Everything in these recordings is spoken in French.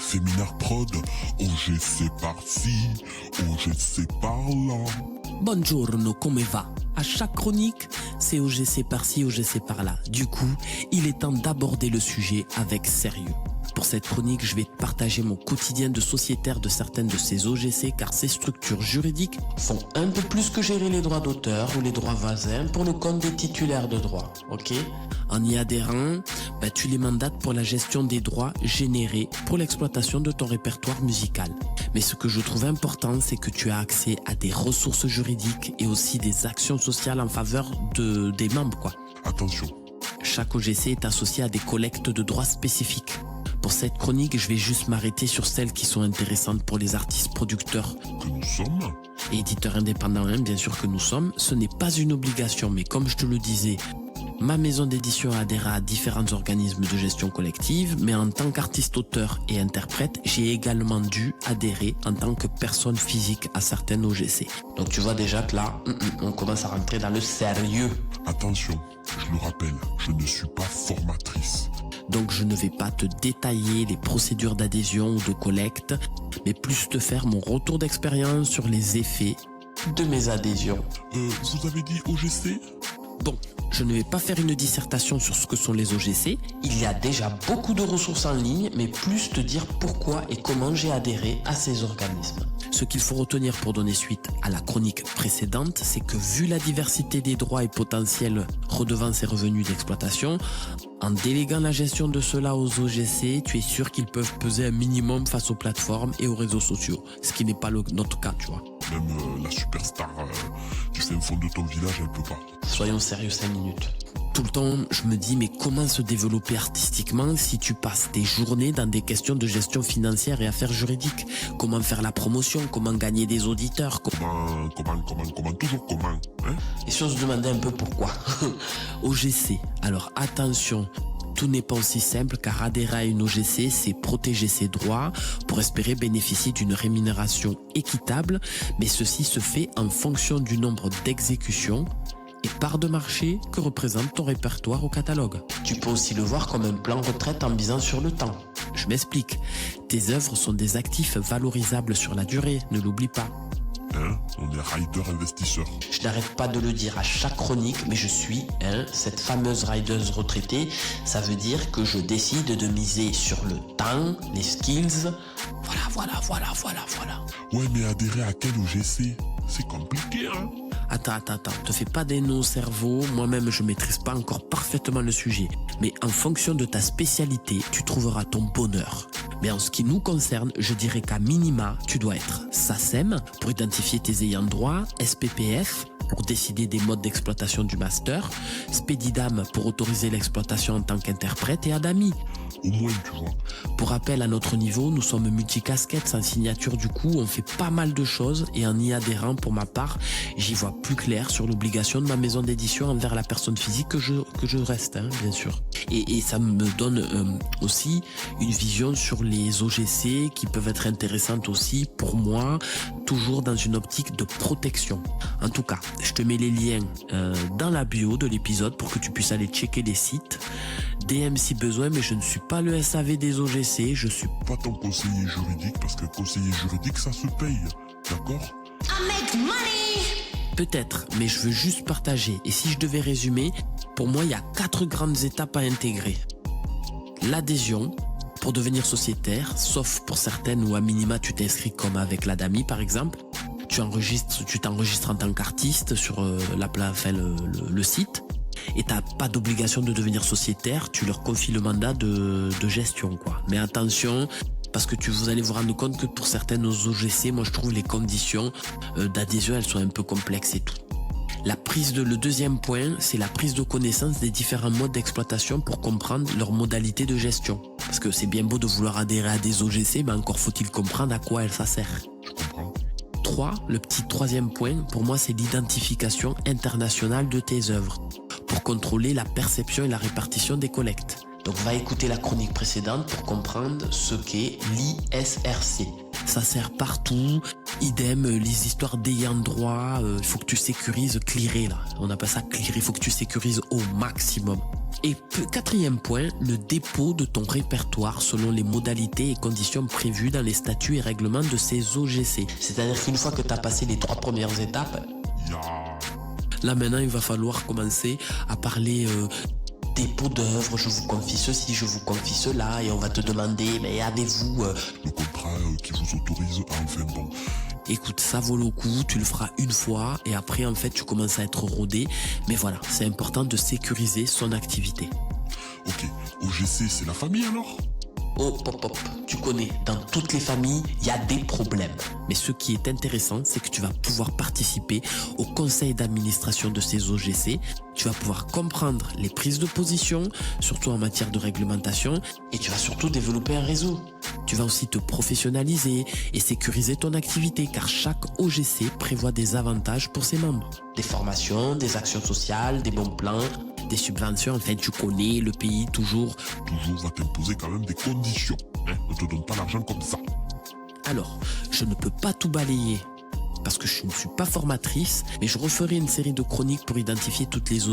Séminaire prod, OGC par-ci, OGC par-là. Buongiorno, come va? À chaque chronique, c'est OGC par-ci, OGC par-là. Du coup, il est temps d'aborder le sujet avec sérieux. Pour cette chronique, je vais te partager mon quotidien de sociétaire de certaines de ces OGC car ces structures juridiques font un peu plus que gérer les droits d'auteur ou les droits voisins pour le compte des titulaires de droits, ok? En y adhérant, tu les mandates pour la gestion des droits générés pour l'exploitation de ton répertoire musical. Mais ce que je trouve important, c'est que tu as accès à des ressources juridiques et aussi des actions sociales en faveur des membres, quoi. Attention. Chaque OGC est associé à des collectes de droits spécifiques. Pour cette chronique, je vais juste m'arrêter sur celles qui sont intéressantes pour les artistes producteurs. Que nous sommes. Et éditeurs indépendants, bien sûr que nous sommes. Ce n'est pas une obligation, mais comme je te le disais, ma maison d'édition adhère à différents organismes de gestion collective, mais en tant qu'artiste, auteur et interprète, j'ai également dû adhérer en tant que personne physique à certaines OGC. Donc tu vois déjà que là, on commence à rentrer dans le sérieux. Attention, je le rappelle, je ne suis pas formatrice. Donc je ne vais pas te détailler les procédures d'adhésion ou de collecte, mais plus te faire mon retour d'expérience sur les effets de mes adhésions. Vous avez dit OGC ? Bon, je ne vais pas faire une dissertation sur ce que sont les OGC. Il y a déjà beaucoup de ressources en ligne, mais plus te dire pourquoi et comment j'ai adhéré à ces organismes. Ce qu'il faut retenir pour donner suite à la chronique précédente, c'est que vu la diversité des droits et potentiels redevances et revenus d'exploitation, en déléguant la gestion de cela aux OGC, tu es sûr qu'ils peuvent peser un minimum face aux plateformes et aux réseaux sociaux, ce qui n'est pas notre cas, tu vois. Même la superstar du fin fond de ton village, elle peut pas. Soyons sérieux 5 minutes. Tout le temps, je me dis, mais comment se développer artistiquement si tu passes tes journées dans des questions de gestion financière et affaires juridiques? Comment faire la promotion? Comment gagner des auditeurs? Comment, toujours comment, hein? Et si on se demandait un peu pourquoi? OGC, alors attention, tout n'est pas aussi simple car adhérer à une OGC, c'est protéger ses droits pour espérer bénéficier d'une rémunération équitable, mais ceci se fait en fonction du nombre d'exécutions et parts de marché que représente ton répertoire au catalogue. Tu peux aussi le voir comme un plan retraite en misant sur le temps. Je m'explique. Tes œuvres sont des actifs valorisables sur la durée, ne l'oublie pas. Hein? On est rider investisseur. Je n'arrête pas de le dire à chaque chronique, mais je suis cette fameuse rideuse retraitée. Ça veut dire que je décide de miser sur le temps, les skills. Voilà. Ouais, mais adhérer à quel OGC? C'est compliqué, hein? Attends, te fais pas des nœuds au cerveau, moi-même je maîtrise pas encore parfaitement le sujet. Mais en fonction de ta spécialité, tu trouveras ton bonheur. Mais en ce qui nous concerne, je dirais qu'à minima, tu dois être SACEM pour identifier tes ayants droit, SPPF pour décider des modes d'exploitation du master, Spedidam pour autoriser l'exploitation en tant qu'interprète et Adami. Au moins, tu vois. Pour rappel, à notre niveau, nous sommes multicasquettes sans signature du coup, on fait pas mal de choses et en y adhérant pour ma part, j'y vois plus clair sur l'obligation de ma maison d'édition envers la personne physique que je reste, bien sûr. Et ça me donne aussi une vision sur les OGC qui peuvent être intéressantes aussi pour moi, toujours dans une optique de protection. En tout cas, je te mets les liens dans la bio de l'épisode pour que tu puisses aller checker les sites. DM si besoin, mais je ne suis pas le SAV des OGC, je suis pas ton conseiller juridique parce que conseiller juridique ça se paye, d'accord? I make money! Peut-être, mais je veux juste partager. Et si je devais résumer, pour moi il y a 4 grandes étapes à intégrer. L'adhésion pour devenir sociétaire, sauf pour certaines où à minima tu t'inscris comme avec l'Adami par exemple. Tu t'enregistres en tant qu'artiste sur le site. Et t'as pas d'obligation de devenir sociétaire, tu leur confies le mandat de gestion, quoi. Mais attention, parce que vous allez vous rendre compte que pour certaines OGC, moi je trouve les conditions d'adhésion, elles sont un peu complexes et tout. Le deuxième point, c'est la prise de connaissance des différents modes d'exploitation pour comprendre leurs modalités de gestion. Parce que c'est bien beau de vouloir adhérer à des OGC, mais encore faut-il comprendre à quoi ça sert. Je comprends. 3, le petit troisième point, pour moi c'est l'identification internationale de tes œuvres pour contrôler la perception et la répartition des collectes. Donc va écouter la chronique précédente pour comprendre ce qu'est l'ISRC. ça sert partout. Idem, les histoires d'ayant droit, il faut que tu sécurises, clearer là. On appelle ça clearer, il faut que tu sécurises au maximum. Et quatrième point, le dépôt de ton répertoire selon les modalités et conditions prévues dans les statuts et règlements de ces OGC. C'est-à-dire qu'une fois que tu as passé les 3 premières étapes, là maintenant il va falloir commencer à parler dépôt d'œuvre, je vous confie ceci, je vous confie cela, et on va te demander, mais avez-vous le contrat qui vous autorise à enfin bon. Écoute, ça vaut le coup, tu le feras une fois et après en fait tu commences à être rodé. Mais voilà, c'est important de sécuriser son activité. Ok, OGC c'est la famille alors? Oh, pop, pop, tu connais, dans toutes les familles, il y a des problèmes. Mais ce qui est intéressant, c'est que tu vas pouvoir participer au conseil d'administration de ces OGC. Tu vas pouvoir comprendre les prises de position, surtout en matière de réglementation, et tu vas surtout développer un réseau. Tu vas aussi te professionnaliser et sécuriser ton activité, car chaque OGC prévoit des avantages pour ses membres. Des formations, des actions sociales, des bons plans, des subventions, enfin tu connais le pays toujours. Toujours va t'imposer quand même des conditions. Ne te donne pas l'argent comme ça. Alors, je ne peux pas tout balayer parce que je ne suis pas formatrice, mais je referai une série de chroniques pour identifier toutes les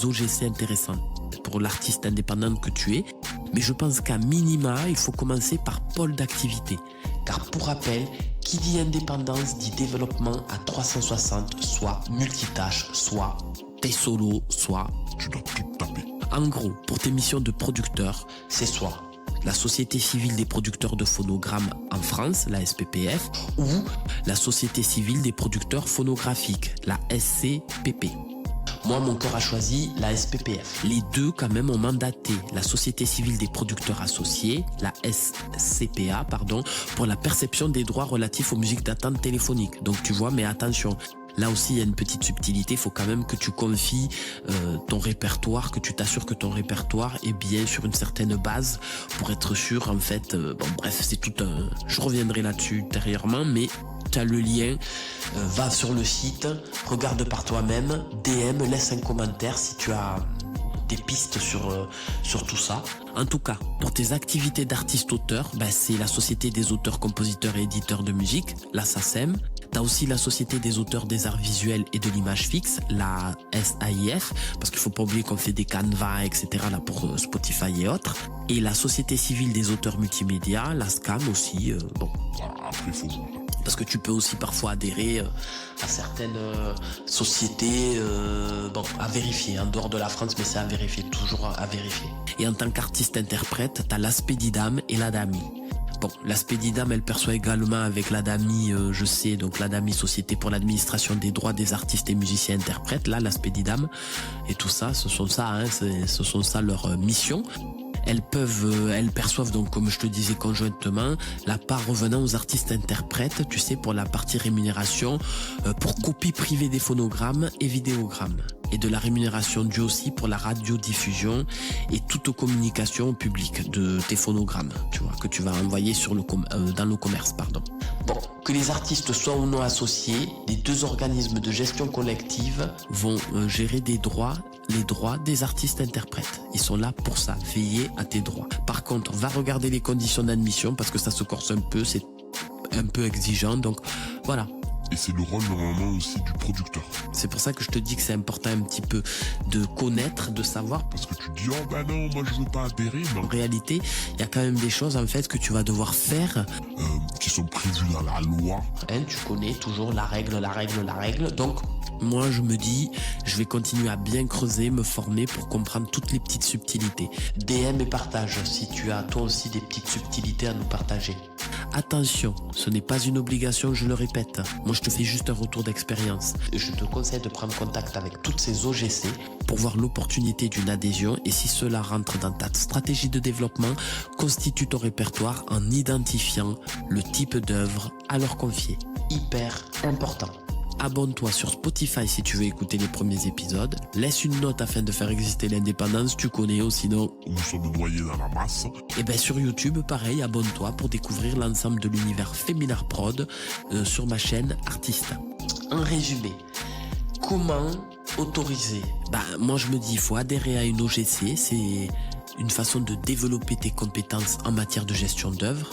OGC intéressantes pour l'artiste indépendante que tu es. Mais je pense qu'à minima, il faut commencer par pôle d'activité. Car pour rappel, qui dit indépendance dit développement à 360, soit multitâche, soit t'es solo, soit tu dois tout taper. En gros, pour tes missions de producteur, c'est soit la Société civile des producteurs de phonogrammes en France, la SPPF, ou la Société civile des producteurs phonographiques, la SCPP. Moi, mon cœur a choisi la SPPF. Les deux, quand même, ont mandaté la Société civile des producteurs associés, la SCPA, pardon, pour la perception des droits relatifs aux musiques d'attente téléphonique. Donc, tu vois, mais attention, là aussi, il y a une petite subtilité. Il faut quand même que tu confies ton répertoire, que tu t'assures que ton répertoire est bien sur une certaine base pour être sûr, en fait. Bon, bref, c'est tout un... Je reviendrai là-dessus ultérieurement, mais tu as le lien. Va sur le site, regarde par toi-même, DM, laisse un commentaire si tu as des pistes sur tout ça. En tout cas, pour tes activités d'artiste-auteur, c'est la Société des auteurs, compositeurs et éditeurs de musique, la SACEM. T'as aussi la Société des auteurs des arts visuels et de l'image fixe, la SAIF, parce qu'il faut pas oublier qu'on fait des canevas, etc. là pour Spotify et autres. Et la Société civile des auteurs multimédia, la SCAM aussi. Bon. Voilà, après il faut voir. Parce que tu peux aussi parfois adhérer à certaines sociétés, bon, à vérifier, en dehors de la France, mais c'est à vérifier, toujours à vérifier. Et en tant qu'artiste-interprète, t'as l'ASPEDIDAM et l'ADAMI. Bon, l'ASPEDIDAM, elle perçoit également avec l'ADAMI, je sais, donc l'ADAMI, Société pour l'administration des droits des artistes et musiciens interprètes, là, l'ASPEDIDAM, et tout ça, ce sont ça leurs missions. Elles perçoivent donc, comme je te disais conjointement, la part revenant aux artistes interprètes, tu sais, pour la partie rémunération, pour copie privée des phonogrammes et vidéogrammes. Et de la rémunération due aussi pour la radiodiffusion et toute communication au public de tes phonogrammes, tu vois, que tu vas envoyer dans le commerce, pardon. Bon, que les artistes soient ou non associés, les deux organismes de gestion collective vont gérer les droits des artistes interprètes. Ils sont là pour ça, veiller à tes droits. Par contre, va regarder les conditions d'admission parce que ça se corse un peu, c'est un peu exigeant, donc voilà. Et c'est le rôle normalement aussi du producteur. C'est pour ça que je te dis que c'est important un petit peu de connaître, de savoir. Parce que tu dis, oh ben non, moi je veux pas adhérer. Mais en réalité, il y a quand même des choses en fait que tu vas devoir faire. Qui sont prévues dans la loi. Tu connais toujours la règle. Donc, moi je me dis, je vais continuer à bien creuser, me former pour comprendre toutes les petites subtilités. DM et partage si tu as toi aussi des petites subtilités à nous partager. Attention, ce n'est pas une obligation, je le répète. Moi, je te fais juste un retour d'expérience. Je te conseille de prendre contact avec toutes ces OGC pour voir l'opportunité d'une adhésion et si cela rentre dans ta stratégie de développement, constitue ton répertoire en identifiant le type d'œuvre à leur confier. Hyper important. Abonne-toi sur Spotify si tu veux écouter les premiers épisodes. Laisse une note afin de faire exister l'indépendance, tu connais, ou sinon... Nous sommes noyés dans la masse. Et bien sur YouTube, pareil, abonne-toi pour découvrir l'ensemble de l'univers Féminard Prod sur ma chaîne Artiste. En résumé, comment autoriser ? Moi je me dis, il faut adhérer à une OGC, c'est une façon de développer tes compétences en matière de gestion d'œuvre.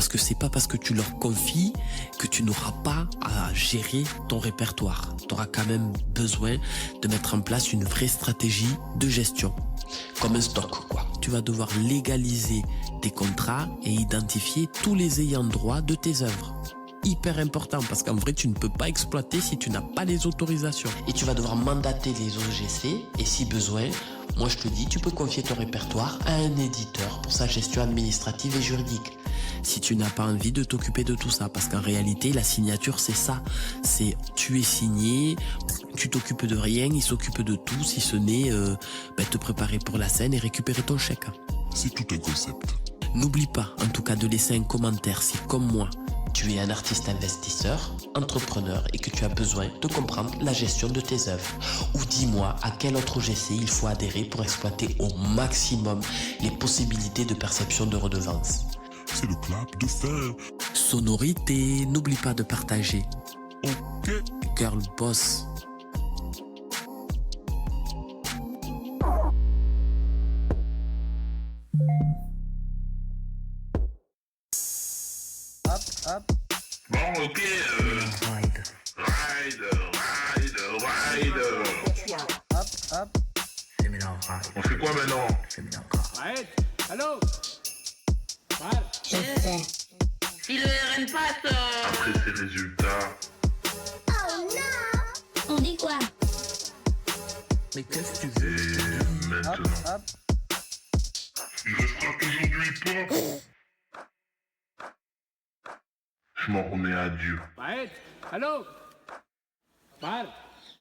Parce que c'est pas parce que tu leur confies que tu n'auras pas à gérer ton répertoire. Tu auras quand même besoin de mettre en place une vraie stratégie de gestion. Comme un stock, quoi. Tu vas devoir légaliser tes contrats et identifier tous les ayants droit de tes œuvres. Hyper important parce qu'en vrai tu ne peux pas exploiter si tu n'as pas les autorisations. Et tu vas devoir mandater les OGC et si besoin, moi je te dis, tu peux confier ton répertoire à un éditeur pour sa gestion administrative et juridique. Si tu n'as pas envie de t'occuper de tout ça, parce qu'en réalité la signature c'est ça, c'est tu es signé, tu t'occupes de rien, il s'occupe de tout si ce n'est te préparer pour la scène et récupérer ton chèque. C'est tout un concept. N'oublie pas en tout cas de laisser un commentaire si comme moi tu es un artiste investisseur, entrepreneur et que tu as besoin de comprendre la gestion de tes œuvres. Ou dis-moi à quel autre OGC il faut adhérer pour exploiter au maximum les possibilités de perception de redevances. C'est le clap de fin. Sonorité, n'oublie pas de partager. Ok. Girl Boss. Bon, ok. Ride. On fait quoi maintenant? Allô? Je sais. Si le RN passe... Après ces résultats, Oh non! On dit quoi? Mais qu'est-ce que tu veux? et maintenant. Il restera qu'aujourd'hui pas. Je m'en remets à Dieu. Allô?